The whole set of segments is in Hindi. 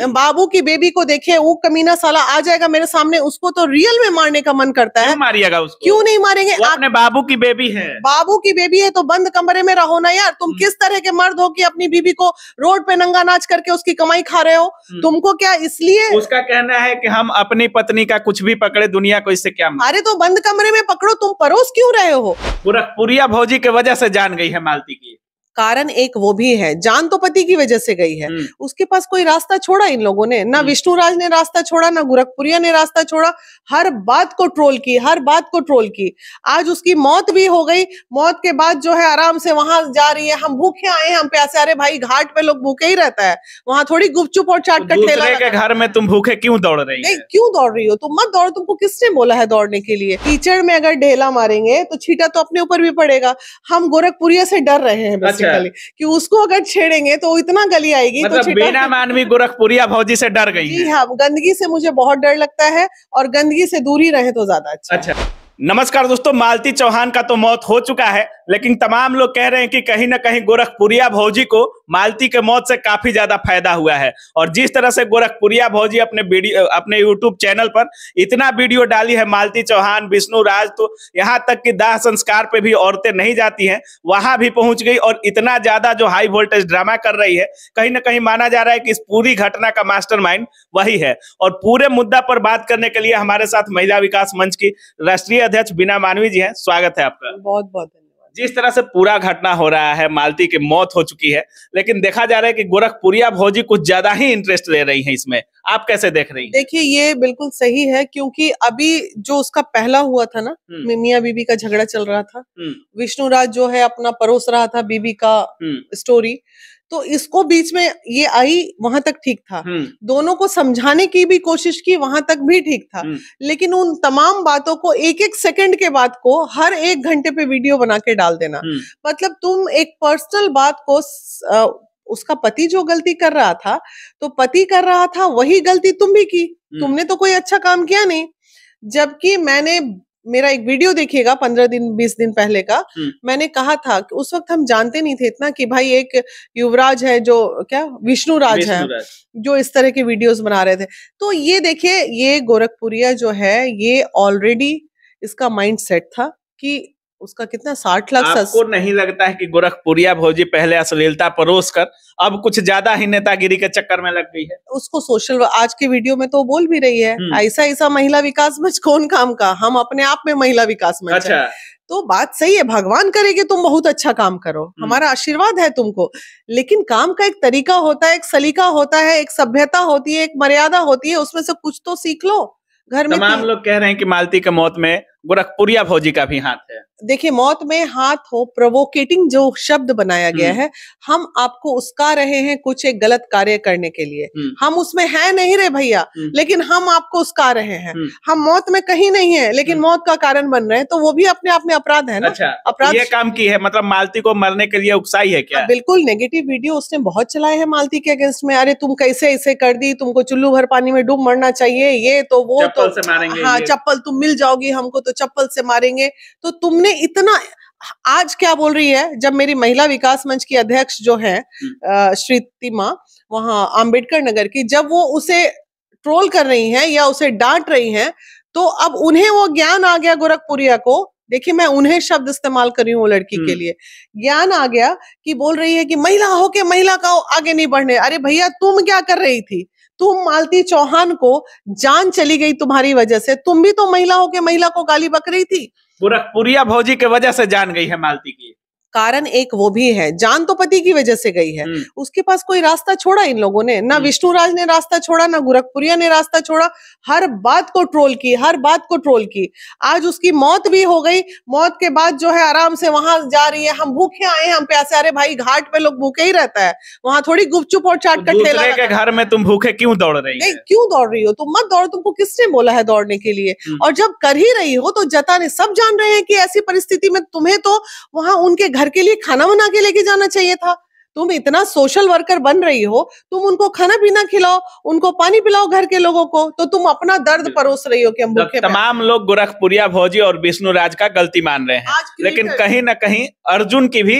बाबू की बेबी को देखिए, वो कमीना साला आ जाएगा मेरे सामने, उसको तो रियल में मारने का मन करता है। क्यों मारिएगा उसको? क्यों नहीं मारेंगे? वो अपने बाबू की बेबी है। बाबू की बेबी है तो बंद कमरे में रहो ना यार। तुम किस तरह के मर्द हो कि अपनी बीबी को रोड पे नंगा नाच करके उसकी कमाई खा रहे हो? तुमको क्या इसलिए? उसका कहना है कि हम अपनी पत्नी का कुछ भी पकड़े, दुनिया को इससे क्या। अरे तो बंद कमरे में पकड़ो, तुम परोस क्यों रहे हो? गोरखपुरिया भौजी के वजह से जान गई है मालती की। कारण एक वो भी है, जान तो पति की वजह से गई है। उसके पास कोई रास्ता छोड़ा इन लोगों ने? ना विष्णुराज ने रास्ता छोड़ा, ना गोरखपुरिया ने रास्ता छोड़ा। हर बात को ट्रोल की, हर बात को ट्रोल की। आज उसकी मौत भी हो गई। मौत के बाद जो है आराम से वहां जा रही है, हम भूखे आए हैं, हम प्यासे। अरे भाई, घाट पे लोग भूखे ही रहता है, वहां थोड़ी गुपचुप और चाट का ठेला के घर में तुम भूखे क्यों दौड़ रही है? क्यों दौड़ रही हो? तुम मत दौड़ो, तुमको किसने बोला है दौड़ने के लिए? कीचड़ में अगर ढेला मारेंगे तो छींटा तो अपने ऊपर भी पड़ेगा। हम गोरखपुरिया से डर रहे हैं बेसिकली कि उसको अगर छेड़ेंगे तो इतना गली आएगी। मतलब तो बिना मानवी गोरखपुरिया भौजी से डर गई जी हाँ, गंदगी से मुझे बहुत डर लगता है और गंदगी से दूर ही रहे तो ज्यादा अच्छा। नमस्कार दोस्तों, मालती चौहान का तो मौत हो चुका है, लेकिन तमाम लोग कह रहे हैं कि कहीं ना कहीं गोरखपुरिया भौजी को मालती के मौत से काफी ज्यादा फायदा हुआ है। और जिस तरह से गोरखपुरिया भौजी अपने यूट्यूब चैनल पर इतना वीडियो डाली है मालती चौहान, विष्णुराज, तो यहाँ तक कि दाह संस्कार पे भी औरतें नहीं जाती हैं, वहां भी पहुंच गई और इतना ज्यादा जो हाई वोल्टेज ड्रामा कर रही है, कहीं ना कहीं माना जा रहा है कि इस पूरी घटना का मास्टरमाइंड वही है। और पूरे मुद्दा पर बात करने के लिए हमारे साथ महिला विकास मंच की राष्ट्रीय अध्यक्ष बीना मानवी जी हैं। स्वागत है आपका। बहुत बहुत धन्यवाद। जिस तरह से पूरा घटना हो रहा है, मालती की मौत हो चुकी है, लेकिन देखा जा रहा है कि गोरखपुरिया भौजी कुछ ज्यादा ही इंटरेस्ट ले रही हैं इसमें। आप कैसे देख रही हैं? देखिए, ये बिल्कुल सही है, क्योंकि अभी जो उसका पहला हुआ था ना, मियां बीबी का झगड़ा चल रहा था, विष्णुराज जो है अपना परोस रहा था बीबी का स्टोरी, तो इसको बीच में ये आई, वहां तक ठीक था। दोनों को समझाने की भी कोशिश की, वहां तक भी ठीक था। लेकिन उन तमाम बातों को एक एक सेकंड के बाद को हर एक घंटे पे वीडियो बना के डाल देना, मतलब तुम एक पर्सनल बात को, उसका पति जो गलती कर रहा था तो पति कर रहा था, वही गलती तुम भी की। तुमने तो कोई अच्छा काम किया नहीं। जबकि मेरा एक वीडियो देखिएगा 15 दिन 20 दिन पहले का, मैंने कहा था कि उस वक्त हम जानते नहीं थे इतना कि भाई एक युवराज है, जो क्या विष्णुराज है, जो इस तरह के वीडियोस बना रहे थे। तो ये देखिए, ये गोरखपुरिया जो है, ये ऑलरेडी इसका माइंड सेट था कि उसका कितना 60 लाख। आपको नहीं लगता है कि गोरखपुरिया भौजी पहले अश्लीलता परोस कर अब कुछ ज्यादा ही नेतागिरी के चक्कर में लग गई है? उसको सोशल, आज के वीडियो में तो बोल भी रही है, ऐसा महिला विकास मंच कौन काम का, हम अपने आप में महिला विकास मंच है। तो बात सही है, भगवान करे कि तुम बहुत अच्छा काम करो, हमारा आशीर्वाद है तुमको। लेकिन काम का एक तरीका होता है, एक सलीका होता है, एक सभ्यता होती है, एक मर्यादा होती है, उसमें से कुछ तो सीख लो। घर में तमाम लोग कह रहे हैं कि मालती के मौत में गोरखपुरिया भौजी का भी हाथ है। देखिए, मौत में हाथ हो, प्रोवोकेटिंग जो शब्द बनाया गया है, हम आपको उस्का रहे हैं कुछ एक गलत कार्य करने के लिए। हम उसमें है नहीं रे भैया, लेकिन हम आपको उस्का रहे हैं। हम मौत में कहीं नहीं है, लेकिन मौत का कारण बन रहे हैं, तो वो भी अपने आप में अपराध है ना। अच्छा, अपराध ये काम की है, मतलब मालती को मरने के लिए उकसाई है क्या? बिल्कुल, नेगेटिव वीडियो उसने बहुत चलाए हैं मालती के अगेंस्ट में। अरे तुम कैसे ऐसे कर दी, तुमको चुल्लू भर पानी में डूब मरना चाहिए, ये तो वो, चप्पल से मारेंगे, हाँ चप्पल तुम मिल जाओगी हमको तो चप्पल से मारेंगे। तो तुमने इतना, आज क्या बोल रही है, जब मेरी महिला विकास मंच की अध्यक्ष जो है श्रीतिमा, वहां अंबेडकर नगर की, जब वो उसे ट्रोल कर रही हैं या उसे डांट रही हैं, तो अब उन्हें वो ज्ञान आ गया गोरखपुरिया को। देखिए, मैं उन्हें शब्द इस्तेमाल कर रही हूँ, लड़की के लिए ज्ञान आ गया कि बोल रही है कि महिला हो के महिला का आगे नहीं बढ़ने। अरे भैया, तुम क्या कर रही थी? तुम मालती चौहान को जान चली गई तुम्हारी वजह से, तुम भी तो महिला हो के महिला को गाली बक रही थी। गोरखपुरिया भौजी के वजह से जान गई है मालती की। कारण एक वो भी है, जान तो पति की वजह से गई है। उसके पास कोई रास्ता छोड़ा इन लोगों ने? ना विष्णुराज ने रास्ता छोड़ा, ना गोरखपुरिया ने रास्ता छोड़ा। हर बात को ट्रोल की, हर बात को ट्रोल की। आज उसकी मौत भी हो गई। मौत के बाद जो है आराम से वहां जा रही है, हम भूखे आए हैं, हम प्यासे। अरे भाई, घाट पे लोग भूखे ही रहता है, वहां थोड़ी गुपचुप और चाट का ठेला। के घर में तुम भूखे क्यों दौड़ रही है? क्यों दौड़ रही हो? तुम मत दौड़ो, तुमको किसने बोला है दौड़ने के लिए? और जब कर ही रही हो तो जताने, सब जान रहे हैं कि ऐसी परिस्थिति में तुम्हें तो वहां उनके घर के लिए खाना बना के लेके जाना चाहिए था। तुम इतना सोशल वर्कर बन रही हो, तुम उनको खाना पीना खिलाओ, उनको पानी पिलाओ घर के लोगों को, तो तुम अपना दर्द परोस रही हो कि हम भूखे। तमाम लोग गोरखपुरिया भौजी और विष्णुराज का गलती मान रहे हैं, लेकिन कहीं ना कहीं अर्जुन की भी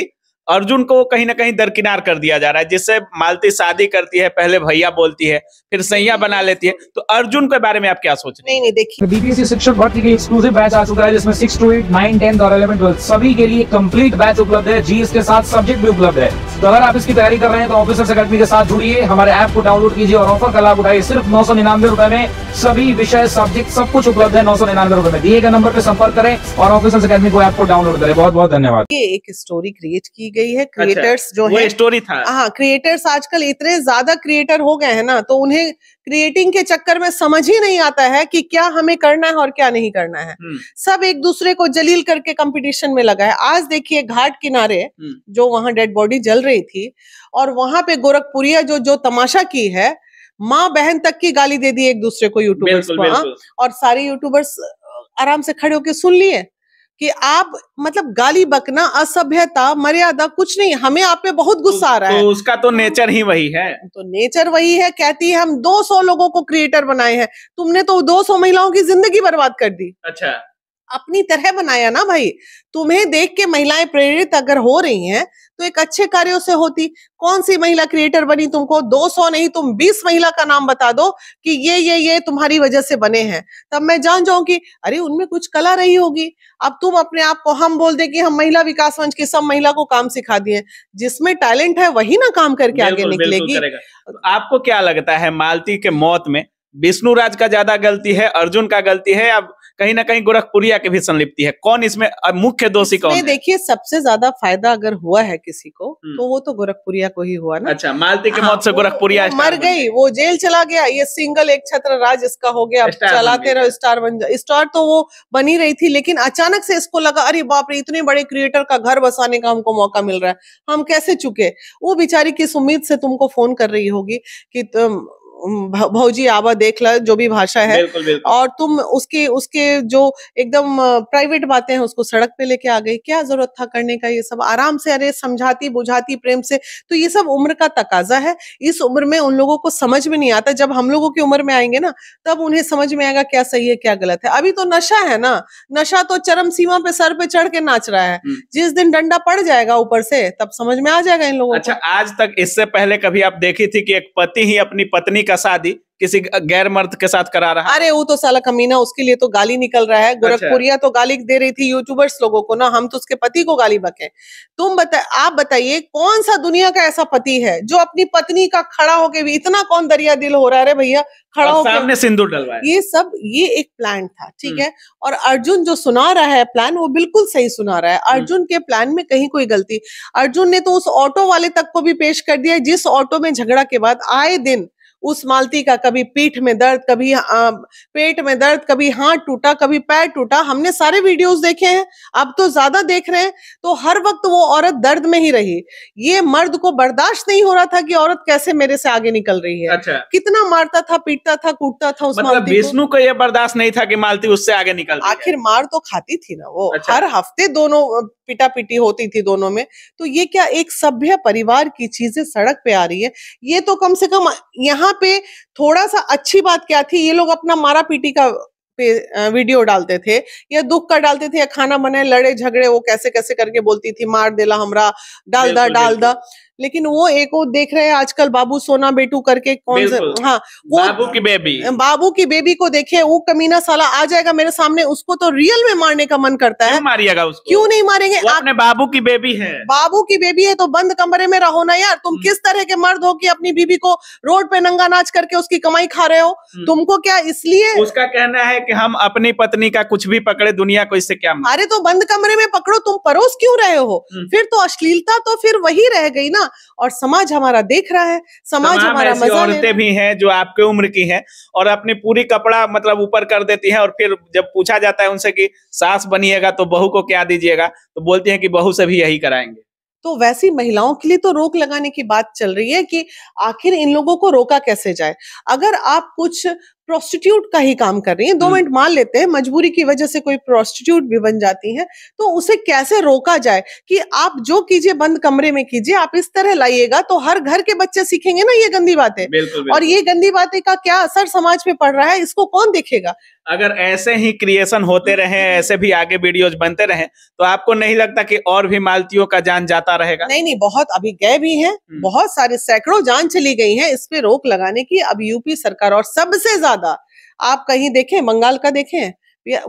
अर्जुन को कहीं ना कहीं दरकिनार कर दिया जा रहा है, जिससे मालती शादी करती है, पहले भैया बोलती है, फिर सैया बना लेती है। तो अर्जुन के बारे में आप क्या सोच रहे हैं? नहीं देखिए, बीपीएससी शिक्षक भर्ती की एक्सक्लूसिव बैच आ चुका है, जिसमें 6 to 8, 9, 10 और 11, 12 सभी के लिए कंप्लीट बैच उपलब्ध है। जीएस के साथ सब्जेक्ट भी उपलब्ध है। तो अगर आप इसकी तैयारी कर रहे हैं तो ऑफिसर्स अकेडमी के साथ जुड़िए, हमारे ऐप को डाउनलोड कीजिए और ऑफर का लाभ उठाइए। सिर्फ 999 रुपए में सभी विषय, सब्जेक्ट सब कुछ उपलब्ध है। 999 रुपए में दिए गए नंबर पर संपर्क करें और ऑफिसर्स अकेडमी को ऐप को डाउनलोड करें। बहुत बहुत धन्यवाद। ये एक स्टोरी क्रिएट की गई है। क्रिएटर्स जो है, स्टोरी था। हाँ, क्रिएटर्स आजकल इतने ज्यादा क्रिएटर हो गए हैं ना, तो उन्हें क्रिएटिंग के चक्कर में समझ ही नहीं आता है कि क्या हमें करना है और क्या नहीं करना है। सब एक दूसरे को जलील करके कंपटीशन में लगा है। आज देखिए घाट किनारे जो वहां डेड बॉडी जल रही थी और वहां पे गोरखपुरिया जो तमाशा की है, माँ बहन तक की गाली दे दी एक दूसरे को, यूट्यूबर्स को। और सारे यूट्यूबर्स आराम से खड़े होकर सुन लिए कि आप मतलब गाली बकना, असभ्यता, मर्यादा कुछ नहीं। हमें आप पे बहुत गुस्सा आ रहा है। तो उसका तो नेचर ही वही है। तो नेचर वही है। कहती है हम 200 लोगों को क्रिएटर बनाए हैं, तुमने तो 200 महिलाओं की जिंदगी बर्बाद कर दी। अच्छा, अपनी तरह बनाया ना भाई। तुम्हें देख के महिलाएं प्रेरित अगर हो रही हैं तो एक अच्छे कार्यों से होती। कौन सी महिला क्रिएटर बनी? तुमको 200 नहीं, तुम 20 महिला का नाम बता दो कि ये तुम्हारी वजह से बने हैं, तब मैं जान जाऊं कि अरे उनमें कुछ कला रही होगी। अब तुम अपने आप को हम बोल दे कि हम महिला विकास मंच की सब महिला को काम सिखा दिए। जिसमें टैलेंट है वही ना काम करके आगे निकलेगी। तो आपको क्या लगता है, मालती के मौत में विष्णु राज का ज्यादा गलती है, अर्जुन का गलती है, या कहीं ना कहीं गोरखपुरिया की भी संलिप्ति है? कौन इसमें मुख्य दोषी कौन है? देखिए, सबसे ज्यादा फायदा अगर हुआ है किसी को तो वो तो गोरखपुरिया को ही हुआ ना। अच्छा, मालती की मौत से गोरखपुरिया मर गई, वो जेल चला गया, ये सिंगल एक छत्र राज इसका हो गया, चलाते रहो, स्टार बन जा। स्टार तो वो बनी रही थी, लेकिन अचानक से इसको लगा अरे बाप रे, इतने बड़े क्रिएटर का घर बसाने का हमको मौका मिल रहा है, हम कैसे चुके। वो बेचारी किस उम्मीद से तुमको फोन कर रही होगी कि तुम भौजी आवा देख ला, जो भी भाषा है। बिल्कुल, बिल्कुल। और तुम उसके जो एकदम प्राइवेट बातें हैं उसको सड़क पे लेके आ गई। क्या जरूरत था करने का ये सब? आराम से अरे समझाती बुझाती प्रेम से। तो ये सब उम्र का तकाजा है। इस उम्र में उन लोगों को समझ में नहीं आता। जब हम लोगों की उम्र में आएंगे ना, तब उन्हें समझ में आएगा क्या सही है क्या गलत है। अभी तो नशा है ना, नशा तो चरम सीमा पे सर पे चढ़ के नाच रहा है। जिस दिन डंडा पड़ जाएगा ऊपर से, तब समझ में आ जाएगा इन लोगों को। अच्छा, आज तक इससे पहले कभी आप देखी थी कि एक पति ही अपनी पत्नी का शादी किसी गैर मर्द के साथ करा रहा है? अरे वो तो साला कमीना, उसके लिए तो गाली निकल रहा है। गोरखपुरिया तो गाली दे रही थी यूट्यूबर्स लोगों को ना, हम तो उसके पति को गाली बके। आप बताइए कौन सा दुनिया का ऐसा पति है जो अपनी पत्नी का खड़ा होके भी, इतना कौन दरिया दिल हो रहा है रे भैया, खड़ा होकर सामने सिंदूर डलवाया। ये एक प्लान था, ठीक है। और अर्जुन जो सुना रहा है प्लान, वो बिल्कुल सही सुना रहा है। अर्जुन के प्लान में कहीं कोई गलती, अर्जुन ने तो उस ऑटो वाले तक को भी पेश कर दिया, जिस ऑटो में झगड़ा के बाद आए दिन उस मालती का कभी पीठ में दर्द, कभी पेट में दर्द, कभी हाथ टूटा, कभी पैर टूटा। हमने सारे वीडियोस देखे हैं, अब तो ज्यादा देख रहे हैं। तो हर वक्त वो औरत दर्द में ही रही। ये मर्द को बर्दाश्त नहीं हो रहा था कि औरत कैसे मेरे से आगे निकल रही है। अच्छा। कितना मारता था, पीटता था, कूटता था उस मालती को। विष्णु को यह बर्दाश्त नहीं था कि मालती उससे आगे निकल रही है। आखिर मार तो खाती थी ना वो। अच्छा। हर हफ्ते दोनों पिटा पिटी होती थी दोनों में। तो ये क्या एक सभ्य परिवार की चीजें सड़क पे आ रही है? ये तो कम से कम यहाँ पे थोड़ा सा अच्छी बात क्या थी, ये लोग अपना मारा पीटी का वीडियो डालते थे, या दुख का डालते थे, या खाना बनाए, लड़े झगड़े, वो कैसे कैसे करके बोलती थी, मार देला हमरा, डाल दा। लेकिन वो एक वो देख रहे हैं आजकल बाबू सोना बेटू करके, कौन से, हाँ, वो बाबू की बेबी को देखे, वो कमीना साला आ जाएगा मेरे सामने, उसको तो रियल में मारने का मन करता है। मारिएगा उसको? क्यों नहीं मारेंगे? अपने बाबू की बेबी है। बाबू की बेबी है तो बंद कमरे में रहो ना यार। तुम किस तरह के मर्द हो कि अपनी बीबी को रोड पे नंगा नाच करके उसकी कमाई खा रहे हो? तुमको क्या इसलिए? उसका कहना है कि हम अपनी पत्नी का कुछ भी पकड़े, दुनिया को इससे क्या। अरे तो बंद कमरे में पकड़ो, तुम परोस क्यों रहे हो? फिर तो अश्लीलता तो फिर वही रह गई ना। और समाज हमारा देख रहा है, समाज हमारा मजा ले। औरतें भी हैं जो आपके उम्र की हैं और अपनी पूरी कपड़ा मतलब ऊपर कर देती हैं, और फिर जब पूछा जाता है उनसे कि सास बनिएगा तो बहू को क्या दीजिएगा, तो बोलती हैं कि बहू से भी यही कराएंगे। तो वैसी महिलाओं के लिए तो रोक लगाने की बात चल रही है कि आखिर इन लोगों को रोका कैसे जाए। अगर आप कुछ प्रोस्टिट्यूट का ही काम कर रही हैं। 2 मिनट मान लेते हैं मजबूरी की वजह से कोई प्रोस्टिट्यूट भी बन जाती है, तो उसे कैसे रोका जाए कि आप जो कीजिए बंद कमरे में कीजिए, आप इस तरह लाइएगा तो हर घर के बच्चे सीखेंगे ना ये गंदी बातें। और ये गंदी बातें का क्या असर समाज पे पड़ रहा है, इसको कौन देखेगा? अगर ऐसे ही क्रिएशन होते रहे, ऐसे भी आगे वीडियोज बनते रहे, तो आपको नहीं लगता कि और भी मालतियों का जान जाता रहेगा? नहीं, बहुत अभी गए भी हैं, बहुत सारे सैकड़ों जान चली गई हैं। इस पे रोक लगाने की अब यूपी सरकार, और सबसे ज्यादा आप कहीं देखें, बंगाल का देखें,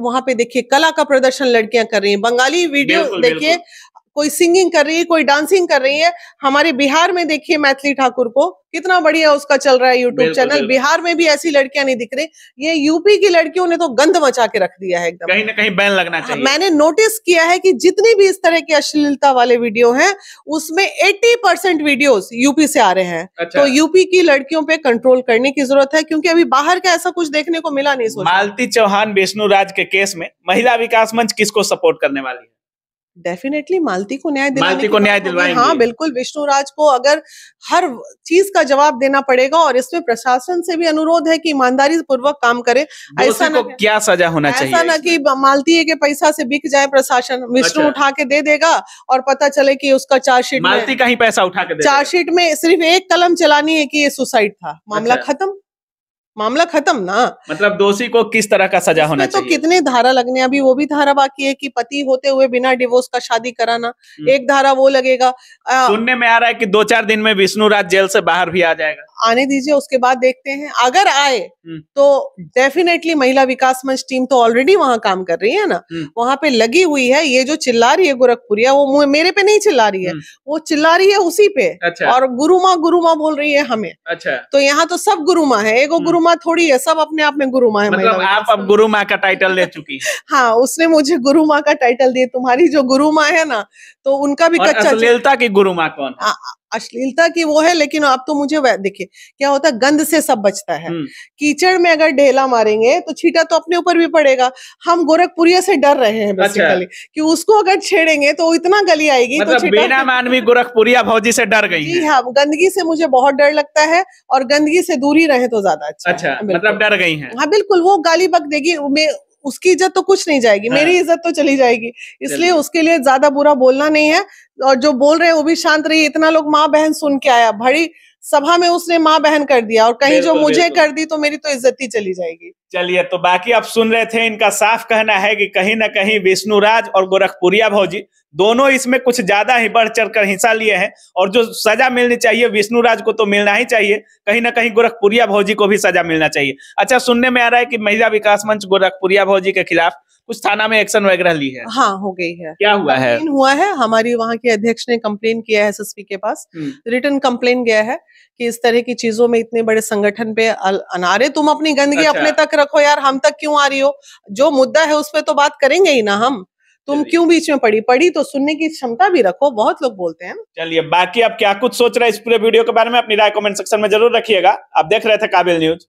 वहां पे देखिए कला का प्रदर्शन लड़कियां कर रही हैं। बंगाली वीडियो देखिए, कोई सिंगिंग कर रही है, कोई डांसिंग कर रही है। हमारे बिहार में देखिए मैथिली ठाकुर को, कितना बढ़िया उसका चल रहा है यूट्यूब चैनल। बिहार में भी ऐसी लड़कियां नहीं दिख रही। ये यूपी की लड़कियों ने तो गंद मचा के रख दिया है एकदम। कहीं ना कहीं बैन लगना चाहिए। मैंने नोटिस किया है कि जितनी भी इस तरह की अश्लीलता वाले वीडियो हैं, उसमें 80% वीडियोस यूपी से आ रहे हैं। तो यूपी की लड़कियों पे कंट्रोल करने की जरूरत है, क्योंकि अभी बाहर का ऐसा कुछ देखने को मिला नहीं। मालती चौहान विष्णु राज के केस में महिला विकास मंच किसको सपोर्ट करने वाली है? डेफिनेटली मालती को न्याय दिलवाएंगे। हाँ बिल्कुल, विष्णु राज को अगर हर चीज का जवाब देना पड़ेगा, और इसमें प्रशासन से भी अनुरोध है कि ईमानदारी पूर्वक काम करे। ऐसा ना क्या सजा होना चाहिए, ऐसा ना कि मालती के पैसा से बिक जाए प्रशासन। विष्णु उठा के दे देगा और पता चले कि उसका चार्जशीट, मालती का ही पैसा उठा के चार्जशीट में सिर्फ एक कलम चलानी है कि ये सुसाइड था, मामला खत्म। मामला खत्म ना। मतलब दोषी को किस तरह का सजा होना चाहिए? तो कितने धारा लगने, अभी वो भी धारा बाकी है कि पति होते हुए बिना डिवोर्स का शादी कराना, एक धारा वो लगेगा। सुनने में आ रहा है कि 2-4 दिन में विष्णु राज जेल से बाहर भी आ जाएगा। आने दीजिए, उसके बाद देखते हैं। अगर आए तो डेफिनेटली महिला विकास मंच टीम तो ऑलरेडी वहां काम कर रही है ना, वहां पे लगी हुई है। ये जो चिल्ला रही है गोरखपुरिया, वो मेरे पे नहीं चिल्ला रही है, वो चिल्ला रही है उसी पे। और गुरुमा बोल रही है हमें। तो यहाँ तो सब गुरुमा है, एगो गुरुमा थोड़ी है, सब अपने आप में गुरुमा है। मतलब आप अब गुरु माँ का टाइटल ले चुकी है। हाँ, उसने मुझे गुरु माँ का टाइटल दिया। तुम्हारी जो गुरु माँ है ना, तो उनका भी कच्चा। अश्लीलता की गुरु माँ कौन? अश्लीलता की वो है, लेकिन अब तो मुझे देखिए क्या होता है, गंद से सब बचता है। कीचड़ में अगर ढेला मारेंगे तो छींटा तो अपने ऊपर भी पड़ेगा। हम गोरखपुरिया से डर रहे हैं बेसिकली, कि उसको अगर छेड़ेंगे तो इतना गली आएगी। मतलब तो बिना मानवी गोरखपुरिया भौजी से डर गई है। हाँ, गंदगी से मुझे बहुत डर लगता है, और गंदगी से दूर ही रहे तो ज्यादा अच्छा। मतलब डर गई है। हाँ बिल्कुल, वो गाली बक देगी, उसकी इज्जत तो कुछ नहीं जाएगी, मेरी इज्जत तो चली जाएगी। इसलिए उसके लिए ज्यादा बुरा बोलना नहीं है, और जो बोल रहे हैं वो भी शांत रही। इतना लोग माँ बहन सुन के आया, बड़ी सभा में उसने माँ बहन कर दिया, और कहीं जो मुझे कर दी तो मेरी तो इज्जत ही चली जाएगी। चलिए, तो बाकी आप सुन रहे थे, इनका साफ कहना है कि कहीं ना कहीं विष्णु राज और गोरखपुरिया भौजी दोनों इसमें कुछ ज्यादा ही बढ़ चढ़ कर हिस्सा लिए हैं, और जो सजा मिलनी चाहिए विष्णु राज को तो मिलना ही चाहिए, कहीं ना कहीं गोरखपुरिया भौजी को भी सजा मिलना चाहिए। अच्छा, सुनने में आ रहा है कि महिला विकास मंच गोरखपुरिया भौजी के खिलाफ कुछ थाना में एक्शन वगैरह ली है। हाँ, हो गई है। क्या हुआ है? हुआ है, हमारी वहाँ के अध्यक्ष ने कंप्लेन किया है एसएसपी के पास। रिटन कंप्लेन गया है कि इस तरह की चीजों में इतने बड़े संगठन पे अनारे, तुम अपनी गंदगी अपने तक रखो यार, हम तक क्यों आ रही हो? जो मुद्दा है उस पर तो बात करेंगे ही ना हम। तुम क्यों बीच में पड़ी तो सुनने की क्षमता भी रखो, बहुत लोग बोलते हैं। चलिए, बाकी आप क्या कुछ सोच रहे हैं इस पूरे वीडियो के बारे में, अपनी राय कमेंट सेक्शन में जरूर रखिएगा। आप देख रहे थे काबिल न्यूज।